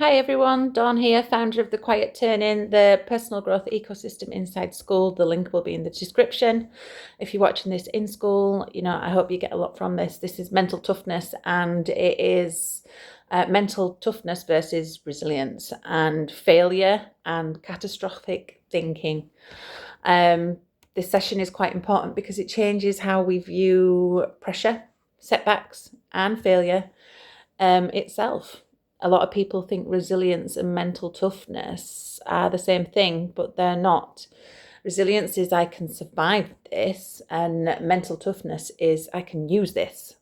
Hi everyone, Dawn here, founder of The Quiet Turn-In, the personal growth ecosystem inside Skool. The link will be in the description. If you're watching this in school, I hope you get a lot from this. This is mental toughness, and it is mental toughness versus resilience and failure and catastrophic thinking. This session is quite important because it changes how we view pressure, setbacks, and failure itself. A lot of people think resilience and mental toughness are the same thing, but they're not. Resilience is I can survive this, and mental toughness is I can use this.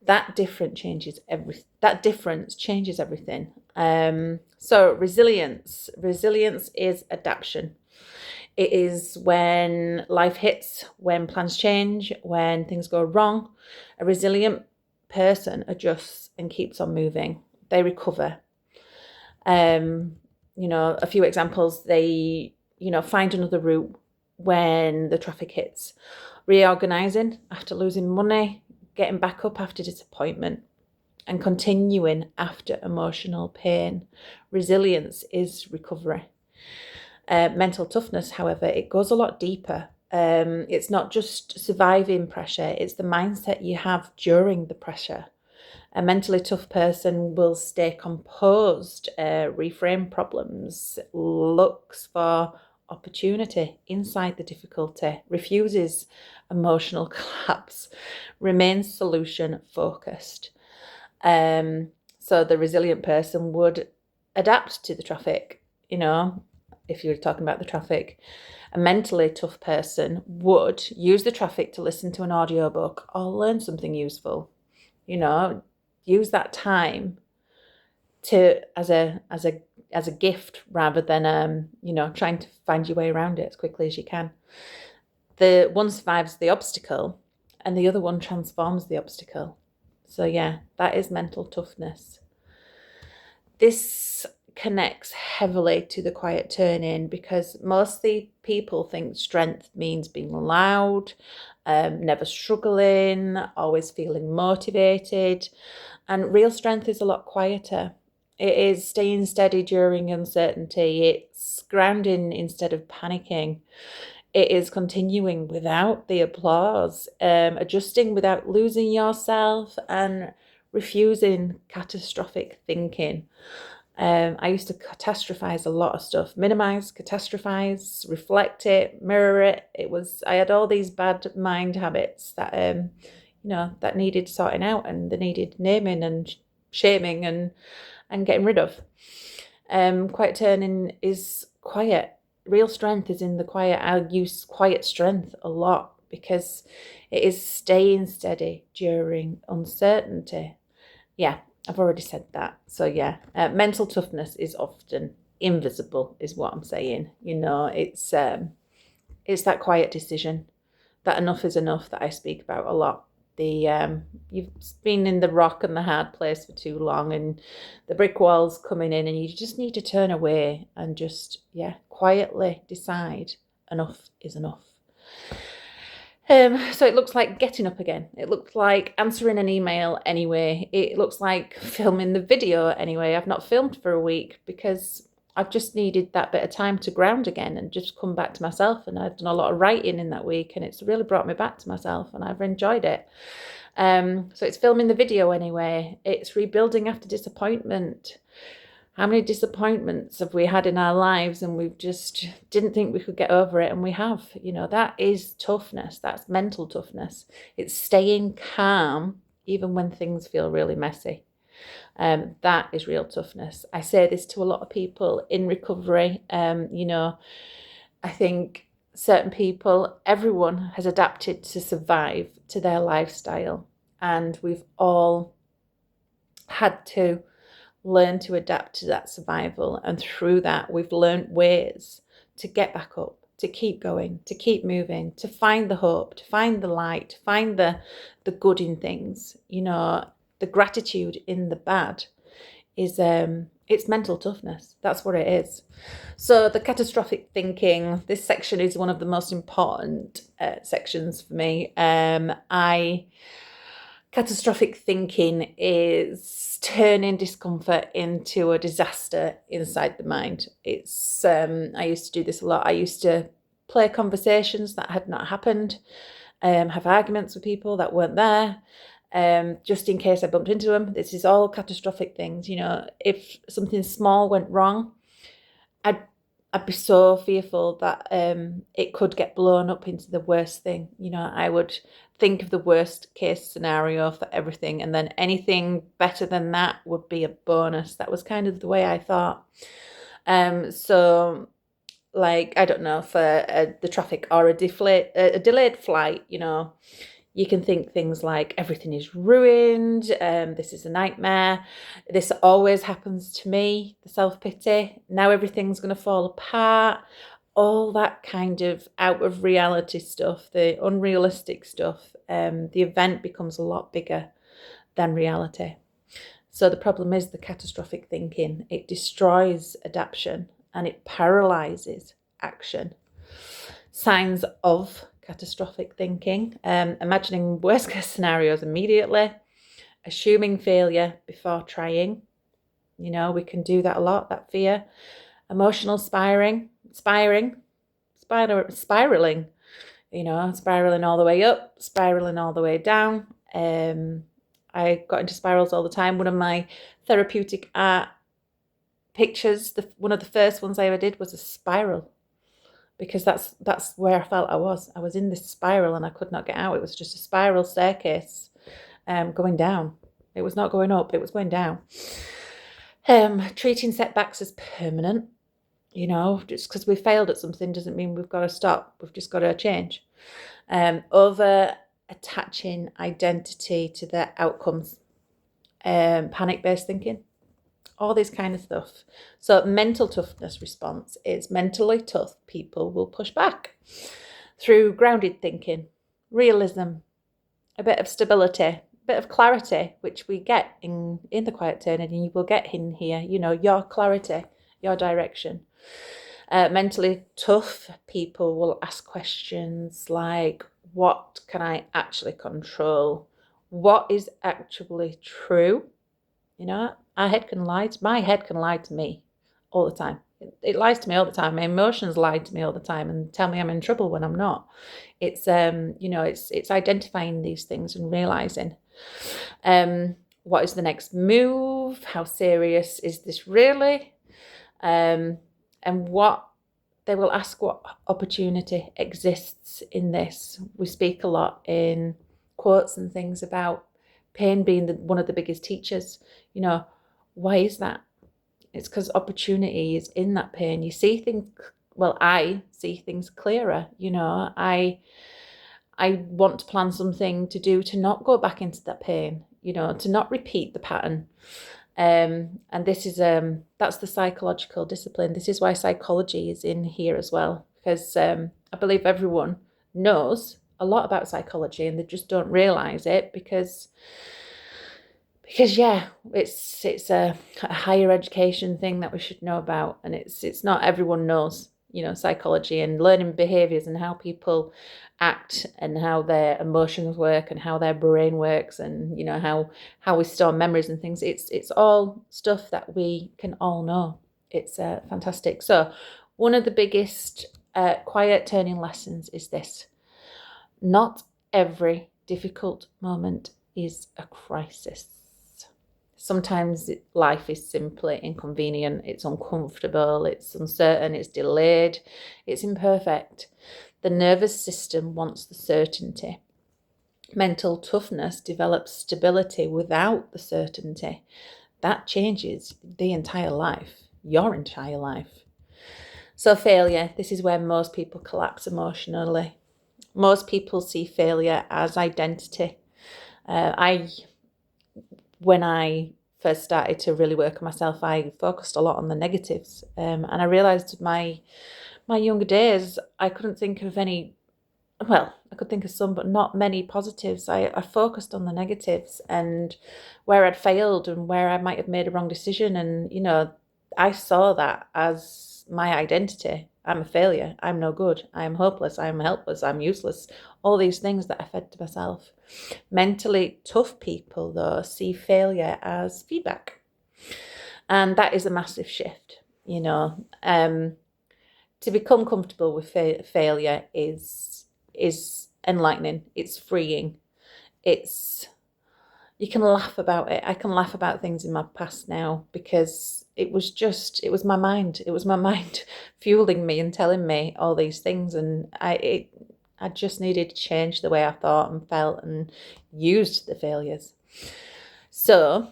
That difference changes everything. So resilience is adaptation. It is when life hits, when plans change, when things go wrong. A resilient person adjusts and keeps on moving. They recover. A few examples, they, find another route when the traffic hits, reorganizing after losing money, getting back up after disappointment, and continuing after emotional pain. Resilience is recovery. Mental toughness, however, it goes a lot deeper. It's not just surviving pressure, it's the mindset you have during the pressure. A mentally tough person will stay composed, reframe problems, looks for opportunity inside the difficulty, refuses emotional collapse, remains solution focused. So the resilient person would adapt to the traffic, if you're talking about the traffic. A mentally tough person would use the traffic to listen to an audiobook or learn something useful. Use that time to as a gift rather than trying to find your way around it as quickly as you can. The one survives the obstacle and the other one transforms the obstacle. So yeah, that is mental toughness. This connects heavily to the quiet turn-in because mostly people think strength means being loud, never struggling, always feeling motivated. And real strength is a lot quieter. It is staying steady during uncertainty. It's grounding instead of panicking. It is continuing without the applause, adjusting without losing yourself, and refusing catastrophic thinking. I used to catastrophize a lot of stuff, minimize, catastrophize, reflect it, mirror it. I had all these bad mind habits that, that needed sorting out, and they needed naming and shaming and getting rid of. Quiet turning is quiet. Real strength is in the quiet. I use quiet strength a lot because it is staying steady during uncertainty. Yeah, I've already said that. So yeah, mental toughness is often invisible, is what I'm saying. It's that quiet decision, that enough is enough, that I speak about a lot. You've been in the rock and the hard place for too long, and the brick wall's coming in, and you just need to turn away and just quietly decide enough is enough. So it looks like getting up again. It looks like answering an email anyway. It looks like filming the video anyway. I've not filmed for a week because I've just needed that bit of time to ground again and just come back to myself. And I've done a lot of writing in that week, and it's really brought me back to myself, and I've enjoyed it. So it's filming the video anyway. It's rebuilding after disappointment. How many disappointments have we had in our lives and we've just didn't think we could get over it, and we have? That is toughness. That's mental toughness. It's staying calm even when things feel really messy. That is real toughness. I say this to a lot of people in recovery. I think certain people, everyone has adapted to survive to their lifestyle, and we've all had to learn to adapt to that survival, and through that we've learned ways to get back up, to keep going, to keep moving, to find the hope, to find the light, to find the good in things. The gratitude in the bad is it's mental toughness. That's what it is. So the catastrophic thinking, this section is one of the most important sections for me. I Catastrophic thinking is turning discomfort into a disaster inside the mind. It's I used to do this a lot. I used to play conversations that had not happened, have arguments with people that weren't there, just in case I bumped into them. This is all catastrophic things. If something small went wrong, I'd I'd be so fearful that it could get blown up into the worst thing. I would think of the worst case scenario for everything, and then anything better than that would be a bonus. That was kind of the way I thought. So, like, I don't know, for the traffic or a delayed flight, you can think things like everything is ruined, this is a nightmare, this always happens to me, the self-pity, now everything's going to fall apart, all that kind of out of reality stuff, the unrealistic stuff. The event becomes a lot bigger than reality. So the problem is the catastrophic thinking. It destroys adaptation and it paralyzes action. Signs of catastrophic thinking: imagining worst case scenarios immediately, assuming failure before trying. We can do that a lot, that fear. Emotional spiraling, spiraling, spiraling all the way up, spiraling all the way down. I got into spirals all the time. One of my therapeutic art pictures, one of the first ones I ever did, was a spiral, because that's where I felt I was. I was in this spiral and I could not get out. It was just a spiral staircase going down. It was not going up, it was going down. Treating setbacks as permanent. Just because we failed at something doesn't mean we've got to stop. We've just got to change. Over attaching identity to their outcomes. Panic-based thinking. All this kind of stuff. So mental toughness response is mentally tough people will push back through grounded thinking, realism, a bit of stability, a bit of clarity, which we get in the quiet turn, and you will get in here, your clarity, your direction. Mentally tough people will ask questions like, what can I actually control? What is actually true? My head can lie to me all the time. It lies to me all the time. My emotions lie to me all the time and tell me I'm in trouble when I'm not. It's it's identifying these things and realizing what is the next move? How serious is this really? And what they will ask, what opportunity exists in this. We speak a lot in quotes and things about pain being one of the biggest teachers. Why is that? It's because opportunity is in that pain. You see things, I see things clearer. I want to plan something to do to not go back into that pain, to not repeat the pattern. And this is that's the psychological discipline. This is why psychology is in here as well, because I believe everyone knows a lot about psychology and they just don't realize it because it's a higher education thing that we should know about, and it's not everyone knows psychology and learning behaviors and how people act and how their emotions work and how their brain works and how we store memories and things. It's all stuff that we can all know. It's fantastic. So one of the biggest quiet turning lessons is this: not every difficult moment is a crisis. Sometimes life is simply inconvenient, it's uncomfortable, it's uncertain, it's delayed, it's imperfect. The nervous system wants the certainty. Mental toughness develops stability without the certainty. That changes the entire life, your entire life. So failure, this is where most people collapse emotionally. Most people see failure as identity. When I first started to really work on myself, I focused a lot on the negatives. And I realised my younger days, I couldn't think of any, I could think of some, but not many positives. I focused on the negatives and where I'd failed and where I might have made a wrong decision. And, I saw that as my identity. I'm a failure, I'm no good, I'm hopeless, I'm helpless, I'm useless. All these things that I fed to myself. Mentally tough people, though, see failure as feedback. And that is a massive shift, you know. To become comfortable with failure is enlightening, it's freeing, it's, you can laugh about it. I can laugh about things in my past now because it was my mind. It was my mind fueling me and telling me all these things. And I just needed to change the way I thought and felt and used the failures. So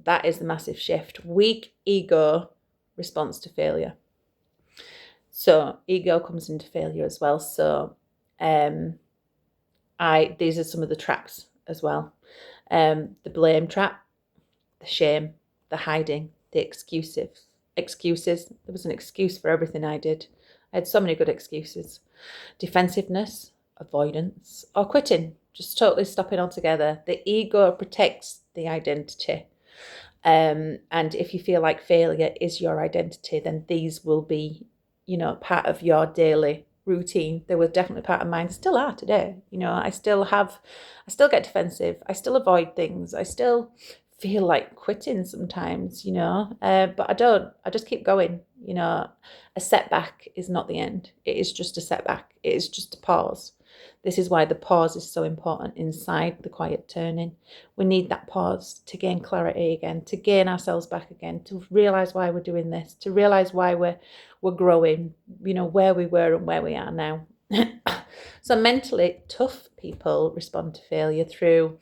that is the massive shift. Weak ego response to failure. So ego comes into failure as well. So these are some of the traps as well. The blame trap, the shame, the hiding, the excuses. There was an excuse for everything I did. I had so many good excuses. Defensiveness, avoidance, or quitting, just totally stopping altogether. The ego protects the identity. And if you feel like failure is your identity, then these will be, part of your daily routine. They were definitely part of mine, still are today. I still get defensive, I still avoid things, I still feel like quitting sometimes, but I don't. I just keep going. A setback is not the end. It is just a setback. It is just a pause. This is why the pause is so important inside the quiet turning. We need that pause to gain clarity again, to gain ourselves back again, to realise why we're doing this, to realise why we're growing, where we were and where we are now. So mentally tough people respond to failure through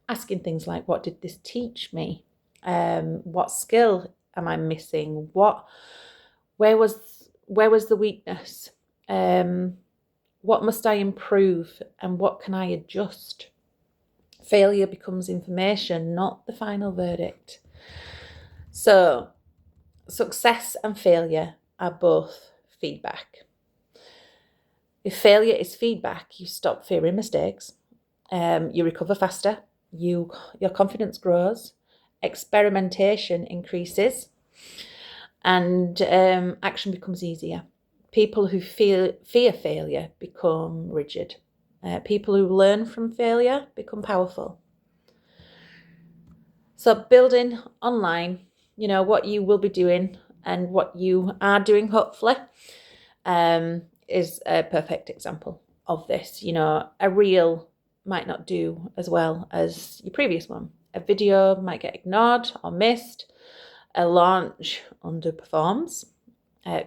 asking things like, what did this teach me? What skill am I missing? Where was the weakness? What must I improve and what can I adjust? Failure becomes information, not the final verdict. So success and failure are both feedback. If failure is feedback, you stop fearing mistakes, you recover faster, your confidence grows, experimentation increases, and action becomes easier. People who fear failure become rigid. People who learn from failure become powerful. So building online, what you will be doing and what you are doing, hopefully, is a perfect example of this. A reel might not do as well as your previous one. A video might get ignored or missed. A launch underperforms.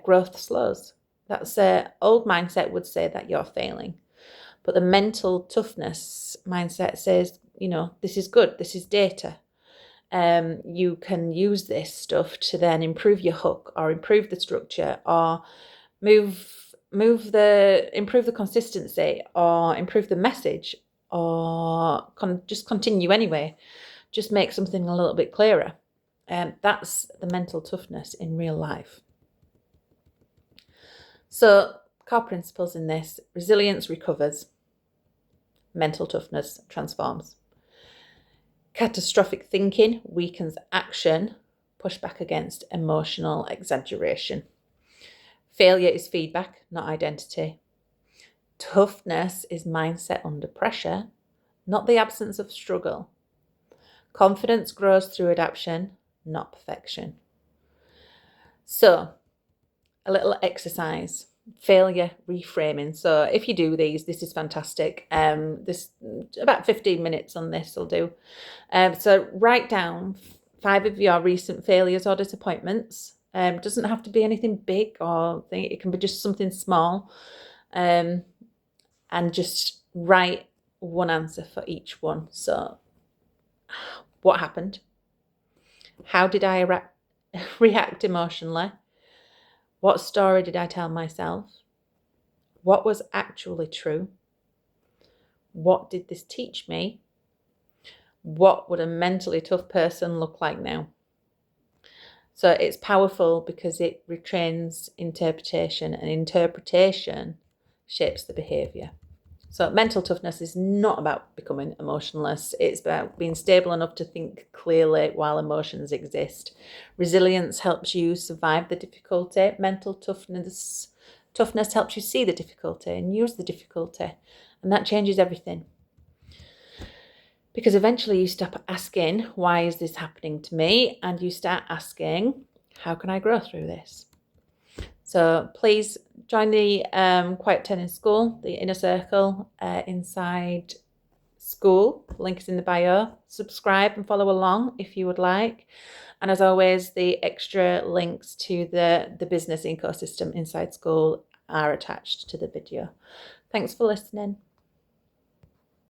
Growth slows. That's old mindset would say that you're failing. But the mental toughness mindset says, this is good. This is data. You can use this stuff to then improve your hook or improve the structure or improve the consistency or improve the message or just continue anyway. Just make something a little bit clearer. That's the mental toughness in real life. So core principles in this: resilience recovers, mental toughness transforms. Catastrophic thinking weakens action, push back against emotional exaggeration. Failure is feedback, not identity. Toughness is mindset under pressure, not the absence of struggle. Confidence grows through adaptation, not perfection. So, a little exercise, failure reframing. So if you do these, this is fantastic. This about 15 minutes on this will do. So write down 5 of your recent failures or disappointments. Doesn't have to be anything big or thing. It can be just something small. And just write one answer for each one. So what happened? How did I react emotionally? What story did I tell myself? What was actually true? What did this teach me? What would a mentally tough person look like now? So it's powerful because it retrains interpretation, and interpretation shapes the behaviour. So mental toughness is not about becoming emotionless. It's about being stable enough to think clearly while emotions exist. Resilience helps you survive the difficulty. Mental toughness Toughness helps you see the difficulty and use the difficulty, and that changes everything. Because eventually you stop asking, why is this happening to me? And you start asking, how can I grow through this? So please join the Quiet Turning School, the inner circle inside Skool. Link is in the bio. Subscribe and follow along if you would like. And as always, the extra links to the business ecosystem inside Skool are attached to the video. Thanks for listening.